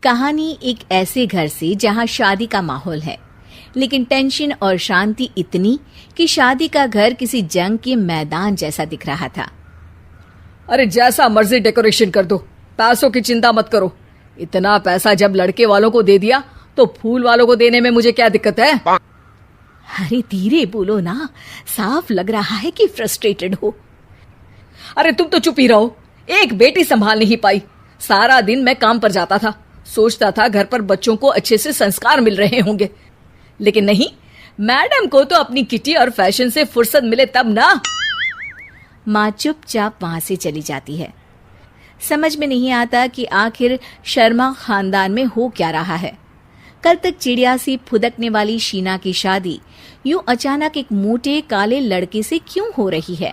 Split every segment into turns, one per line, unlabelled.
कहानी एक ऐसे घर से जहां शादी का माहौल है, लेकिन टेंशन और शांति इतनी कि शादी का घर किसी जंग के मैदान जैसा दिख रहा था।
अरे जैसा मर्जी डेकोरेशन कर दो, पैसों की चिंता मत करो। इतना पैसा जब लड़के वालों को दे दिया तो फूल वालों को देने में मुझे क्या दिक्कत है?
अरे धीरे बोलो ना, साफ लग रहा है कि फ्रस्ट्रेटेड हो।
अरे तुम तो चुप ही रहो, एक बेटी संभाल नहीं पाई। सारा दिन मैं काम पर जाता था, सोचता था घर पर बच्चों को अच्छे से संस्कार मिल रहे होंगे, लेकिन नहीं, मैडम को तो अपनी किटी और फैशन से फुर्सत मिले तब ना।
माँ चुपचाप वहां से चली जाती है। समझ में नहीं आता कि आखिर शर्मा खानदान में हो क्या रहा है। कल तक चिड़िया सी फुदकने वाली शीना की शादी यूं अचानक एक मोटे काले लड़के से क्यों हो रही है?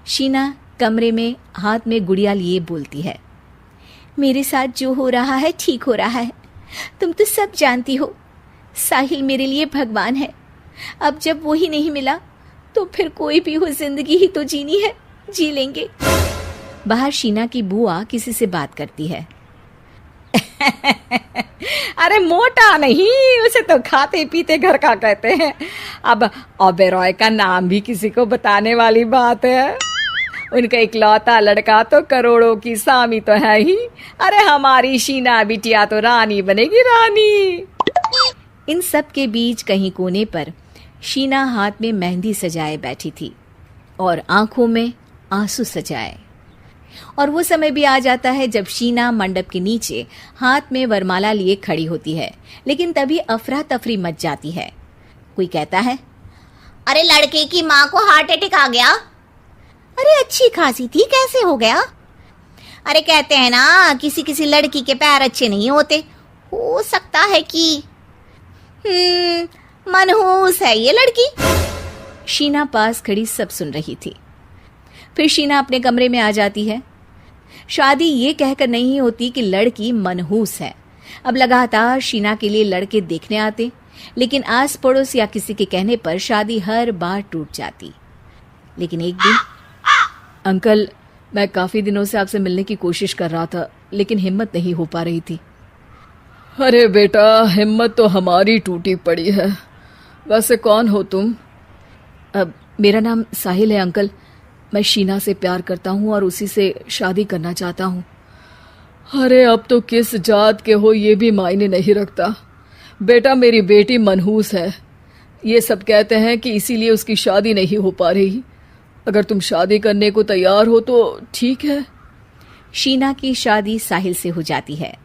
शीना कमरे में हाथ में गुड़िया लिए बोलती है, मेरे साथ जो हो रहा है ठीक हो रहा है। तुम तो सब जानती हो, साहिल मेरे लिए भगवान है। अब जब वो ही नहीं मिला तो फिर कोई भी हो, जिंदगी ही तो जीनी है, जी लेंगे। बाहर शीना की बुआ किसी से बात करती है।
अरे मोटा नहीं, उसे तो खाते पीते घर का कहते हैं। अब ओबेरॉय का नाम भी किसी को बताने वाली बात है। उनका इकलौता लड़का तो करोड़ों की सामी तो है ही। अरे हमारी शीना बिटिया तो रानी बनेगी, रानी।
इन सब के बीच कहीं कोने पर शीना हाथ में मेहंदी सजाए बैठी थी और आंखों में आंसू सजाए। और वो समय भी आ जाता है जब शीना मंडप के नीचे हाथ में वरमाला लिए खड़ी होती है, लेकिन तभी अफरा तफरी मच जाती है। कोई कहता है,
अरे लड़के की माँ को हार्ट अटैक आ गया।
अरे अच्छी खासी थी, कैसे हो गया?
अरे कहते हैं ना, किसी किसी लड़की के पैर अच्छे नहीं होते, हो सकता है कि मनहूस है ये लड़की।
शीना पास खड़ी सब सुन रही थी। फिर शीना अपने कमरे में आ जाती है। शादी ये कहकर नहीं होती कि लड़की मनहूस है। अब लगातार शीना के लिए लड़के देखने आते, लेकिन आस पड़ोस या किसी के कहने पर शादी हर बार टूट जाती। लेकिन एक दिन,
अंकल, मैं काफी दिनों से आपसे मिलने की कोशिश कर रहा था, लेकिन हिम्मत नहीं हो पा रही थी। अरे बेटा, हिम्मत तो हमारी टूटी पड़ी है। वैसे कौन हो तुम? अब मेरा नाम साहिल है अंकल। मैं शीना से प्यार करता हूँ और उसी से शादी करना चाहता हूँ। अरे अब तो किस जात के हो ये भी मायने नहीं रखता। बेटा, मेरी बेटी मनहूस है। ये सब कहते हैं कि इसीलिए उसकी शादी नहीं हो पा रही। अगर तुम शादी करने को तैयार हो तो ठीक है।
शीना की शादी साहिल से हो जाती है।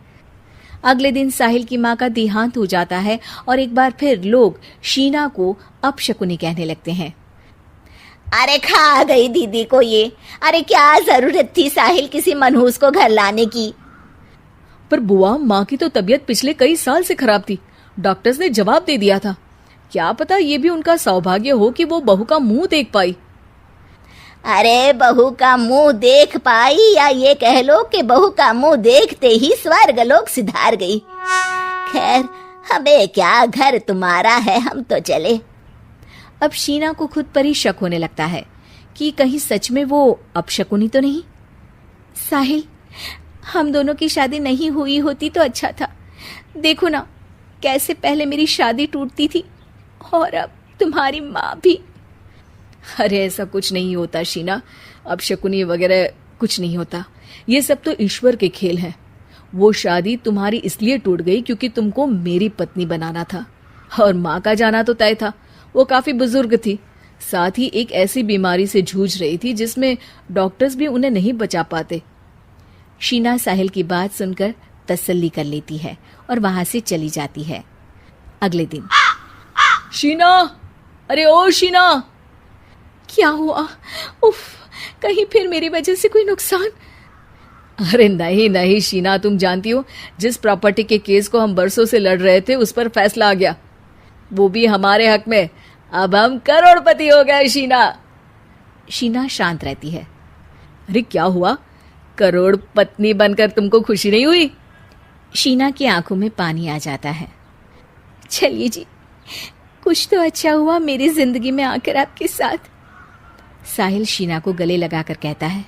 अगले दिन साहिल की माँ का देहांत हो जाता है और एक बार फिर लोग शीना को अपशकुनी कहने लगते हैं।
अरे खा गई दीदी को ये। अरे क्या जरूरत थी साहिल किसी मनहूस को घर लाने की?
पर बुआ, माँ की तो तबीयत पिछले कई साल से खराब थी। डॉक्टर्स ने जवाब दे दिया था। क्या पता ये भी उनका सौभाग्य हो कि वो बहू का मुंह देख पाई।
अरे बहू का मुंह देख पाई, या ये कह लो कि बहू का मुंह देखते ही स्वर्ग लोक सिधार गई। खैर, हमें क्या, घर तुम्हारा है, हम तो चले।
अब शीना को खुद पर ही शक होने लगता है कि कहीं सच में वो अपशकुनी तो नहीं। साहिल, हम दोनों की शादी नहीं हुई होती तो अच्छा था। देखो ना, कैसे पहले मेरी शादी टूटती थी और अब तुम्हारी माँ भी।
अरे ऐसा कुछ नहीं होता शीना, अपशकुनी वगैरह कुछ नहीं होता। ये सब तो ईश्वर के खेल हैं। वो शादी तुम्हारी इसलिए टूट गई क्योंकि तुमको मेरी पत्नी बनाना था, और माँ का जाना तो तय था। वो काफी बुजुर्ग थी, साथ ही एक ऐसी बीमारी से जूझ रही थी जिसमें डॉक्टर्स भी उन्हें नहीं बचा पाते।
शीना साहिल की बात सुनकर तसल्ली कर लेती है और वहां से चली जाती है। अगले दिन,
शीना, अरे ओ शीना।
क्या हुआ? उफ, कहीं फिर मेरी वजह से कोई नुकसान?
अरे नहीं नहीं शीना, तुम जानती हो, जिस प्रॉपर्टी के केस को हम बरसों से लड़ रहे थे उस पर फैसला आ गया, वो भी हमारे हक में। अब हम करोड़पति हो गए शीना।
शीना शांत रहती है।
अरे क्या हुआ? करोड़ पत्नी बनकर तुमको खुशी नहीं हुई?
शीना की आंखों में पानी आ जाता है। चलिए जी, कुछ तो अच्छा हुआ मेरी जिंदगी में आकर आपके साथ। साहिल शीना को गले लगाकर कहता है,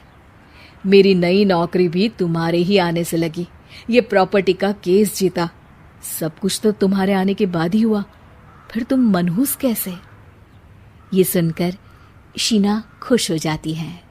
मेरी नई नौकरी भी तुम्हारे ही आने से लगी। ये प्रॉपर्टी का केस जीता। सब कुछ तो तुम्हारे आने के बाद ही हुआ, फिर तुम मनहूस कैसे?
ये सुनकर शीना खुश हो जाती है।